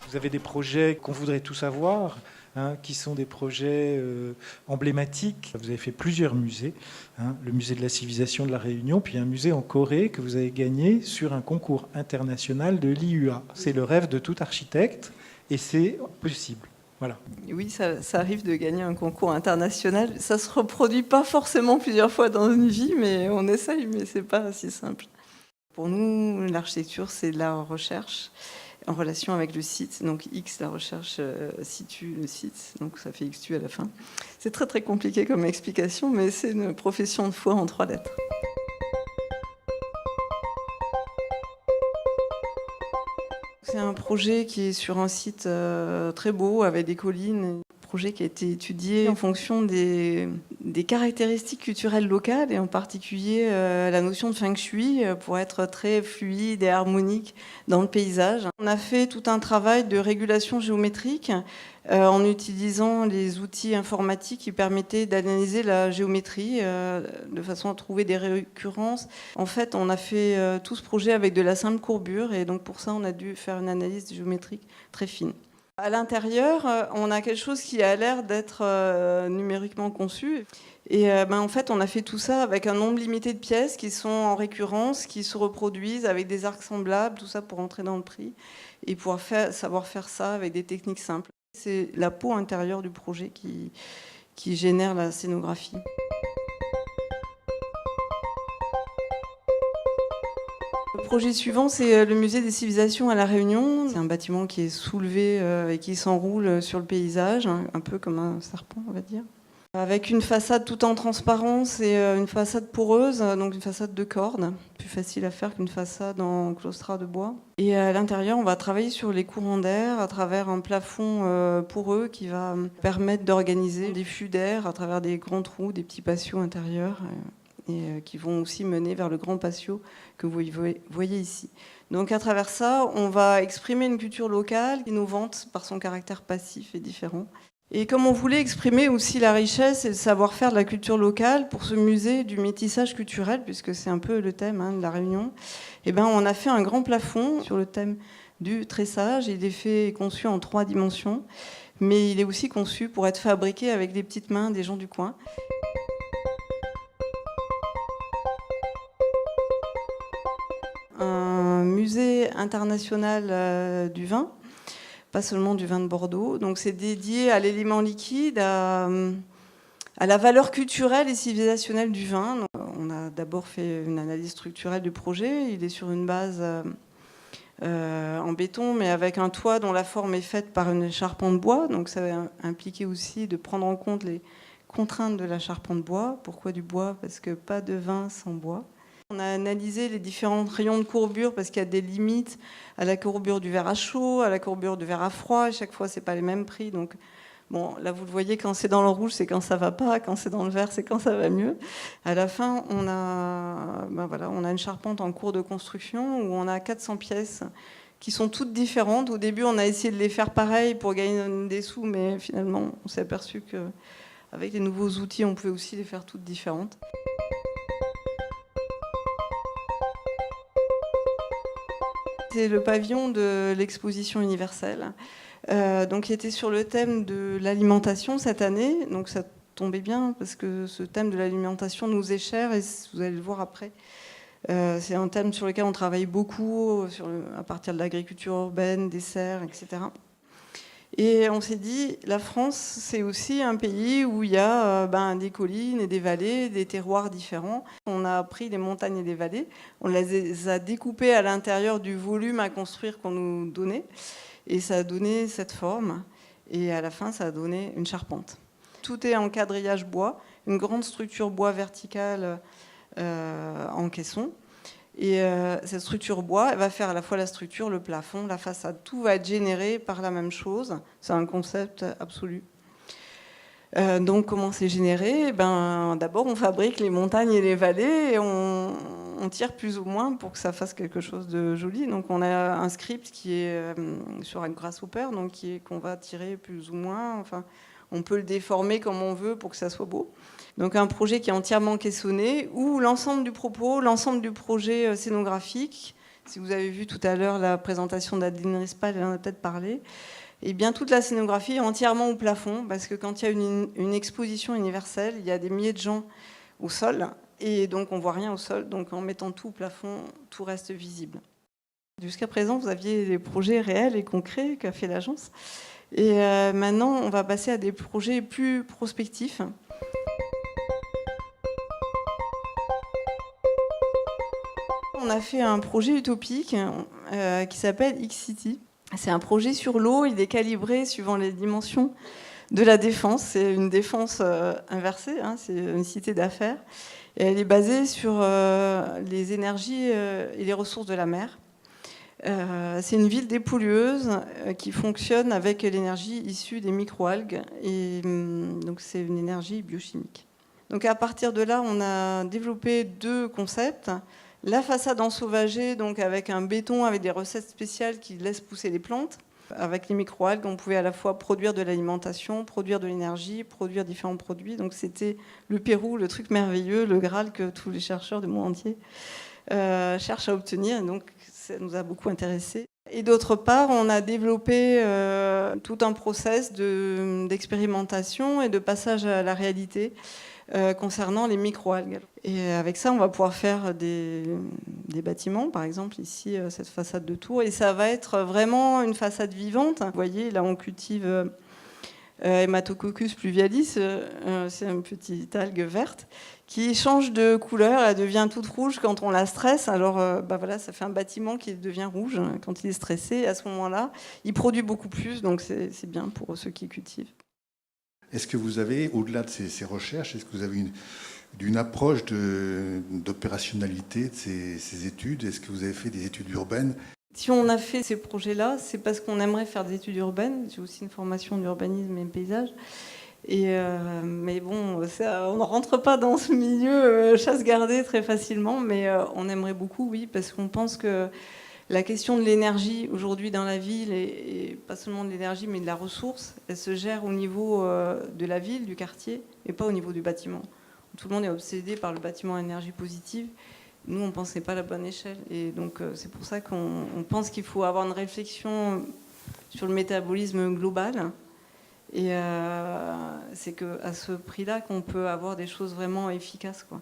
Vous avez des projets qu'on voudrait tous avoir, hein, qui sont des projets emblématiques. Vous avez fait plusieurs musées, hein, le musée de la civilisation de la Réunion, puis un musée en Corée que vous avez gagné sur un concours international de l'IUA. C'est le rêve de tout architecte et c'est possible. Voilà. Oui, ça arrive de gagner un concours international. Ça ne se reproduit pas forcément plusieurs fois dans une vie, mais on essaye, mais ce n'est pas si simple. Pour nous, l'architecture, c'est de la recherche en relation avec le site. Donc X, la recherche situe le site, donc ça fait XTU à la fin. C'est très très compliqué comme explication, mais c'est une profession de foi en 3 lettres. C'est un projet qui est sur un site très beau, avec des collines. Un projet qui a été étudié en fonction des caractéristiques culturelles locales, et en particulier la notion de feng shui pour être très fluide et harmonique dans le paysage. On a fait tout un travail de régulation géométrique en utilisant les outils informatiques qui permettaient d'analyser la géométrie de façon à trouver des récurrences. En fait, on a fait tout ce projet avec de la simple courbure, et donc pour ça, on a dû faire une analyse géométrique très fine. À l'intérieur, on a quelque chose qui a l'air d'être numériquement conçu. Et en fait, on a fait tout ça avec un nombre limité de pièces qui sont en récurrence, qui se reproduisent avec des arcs semblables, tout ça pour entrer dans le prix et pouvoir savoir faire ça avec des techniques simples. C'est la peau intérieure du projet qui génère la scénographie. Le projet suivant, c'est le musée des civilisations à La Réunion. C'est un bâtiment qui est soulevé et qui s'enroule sur le paysage, un peu comme un serpent, on va dire. Avec une façade tout en transparence et une façade poreuse, donc une façade de cordes, plus facile à faire qu'une façade en claustrat de bois. Et à l'intérieur, on va travailler sur les courants d'air à travers un plafond poreux qui va permettre d'organiser des flux d'air à travers des grands trous, des petits patios intérieurs, et qui vont aussi mener vers le grand patio que vous voyez ici. Donc à travers ça, on va exprimer une culture locale, innovante par son caractère passif et différent. Et comme on voulait exprimer aussi la richesse et le savoir-faire de la culture locale pour ce musée du métissage culturel, puisque c'est un peu le thème de la Réunion, on a fait un grand plafond sur le thème du tressage. Il est conçu en 3 dimensions, mais il est aussi conçu pour être fabriqué avec des petites mains des gens du coin. Un musée international du vin, pas seulement du vin de Bordeaux. Donc c'est dédié à l'élément liquide, à la valeur culturelle et civilisationnelle du vin. Donc, on a d'abord fait une analyse structurelle du projet. Il est sur une base en béton, mais avec un toit dont la forme est faite par une charpente bois. Donc ça va impliquer aussi de prendre en compte les contraintes de la charpente bois. Pourquoi du bois? Parce que pas de vin sans bois. On a analysé les différents rayons de courbure parce qu'il y a des limites à la courbure du verre à chaud, à la courbure du verre à froid. À chaque fois, c'est pas les mêmes prix. Donc, bon, là, vous le voyez, quand c'est dans le rouge, c'est quand ça va pas. Quand c'est dans le vert, c'est quand ça va mieux. À la fin, on a une charpente en cours de construction où on a 400 pièces qui sont toutes différentes. Au début, on a essayé de les faire pareilles pour gagner des sous, mais finalement, on s'est aperçu qu'avec les nouveaux outils, on pouvait aussi les faire toutes différentes. C'est le pavillon de l'exposition universelle, qui était sur le thème de l'alimentation cette année. Donc ça tombait bien parce que ce thème de l'alimentation nous est cher et vous allez le voir après. C'est un thème sur lequel on travaille beaucoup à partir de l'agriculture urbaine, des serres, etc. Et on s'est dit, la France, c'est aussi un pays où il y a des collines et des vallées, des terroirs différents. On a pris des montagnes et des vallées, on les a découpées à l'intérieur du volume à construire qu'on nous donnait, et ça a donné cette forme, et à la fin, ça a donné une charpente. Tout est en quadrillage bois, une grande structure bois verticale en caisson. Et cette structure bois, elle va faire à la fois la structure, le plafond, la façade. Tout va être généré par la même chose. C'est un concept absolu. Donc comment c'est généré? D'abord, on fabrique les montagnes et les vallées et on tire plus ou moins pour que ça fasse quelque chose de joli. Donc on a un script qui est sur un grasshopper, donc qu'on va tirer plus ou moins. Enfin, on peut le déformer comme on veut pour que ça soit beau. Donc un projet qui est entièrement caissonné, où l'ensemble du propos, l'ensemble du projet scénographique, Si vous avez vu tout à l'heure la présentation d'Adeline Rispal, elle en a peut-être parlé. Et bien toute la scénographie est entièrement au plafond, parce que quand il y a une exposition universelle, il y a des milliers de gens au sol, et donc on voit rien au sol. Donc en mettant tout au plafond, tout reste visible. Jusqu'à présent, vous aviez des projets réels et concrets qu'a fait l'agence. Et maintenant, on va passer à des projets plus prospectifs. On a fait un projet utopique qui s'appelle X-City. C'est un projet sur l'eau, il est calibré suivant les dimensions de la défense. C'est une défense inversée, hein, c'est une cité d'affaires. Et elle est basée sur les énergies et les ressources de la mer. C'est une ville dépollueuse qui fonctionne avec l'énergie issue des microalgues. Et donc c'est une énergie biochimique. Donc à partir de là, on a développé 2 concepts. La façade ensauvagée, donc avec un béton, avec des recettes spéciales qui laissent pousser les plantes. Avec les microalgues, on pouvait à la fois produire de l'alimentation, produire de l'énergie, produire différents produits. Donc c'était le Pérou, le truc merveilleux, le Graal que tous les chercheurs du monde entier cherchent à obtenir. Donc ça nous a beaucoup intéressés. Et d'autre part, on a développé tout un process d'expérimentation et de passage à la réalité concernant les microalgues. Et avec ça, on va pouvoir faire des bâtiments, par exemple ici, cette façade de tour, et ça va être vraiment une façade vivante. Vous voyez, là, on cultive Hematococcus pluvialis, c'est une petite algue verte qui change de couleur, elle devient toute rouge quand on la stresse. Alors voilà, ça fait un bâtiment qui devient rouge quand il est stressé. Et à ce moment-là, il produit beaucoup plus, donc c'est bien pour ceux qui cultivent. Est-ce que vous avez, au-delà de ces recherches, est-ce que vous avez une approche d'opérationnalité de ces études? Est-ce que vous avez fait des études urbaines? Si on a fait ces projets-là, c'est parce qu'on aimerait faire des études urbaines. J'ai aussi une formation d'urbanisme et de paysage. Mais bon, on ne rentre pas dans ce milieu chasse gardée très facilement, mais on aimerait beaucoup, oui, parce qu'on pense que la question de l'énergie aujourd'hui dans la ville, et pas seulement de l'énergie, mais de la ressource, elle se gère au niveau de la ville, du quartier, et pas au niveau du bâtiment. Tout le monde est obsédé par le bâtiment à énergie positive. Nous, on ne pensait pas à la bonne échelle. Et donc, c'est pour ça qu'on pense qu'il faut avoir une réflexion sur le métabolisme global. Et c'est qu'à ce prix-là qu'on peut avoir des choses vraiment efficaces, quoi.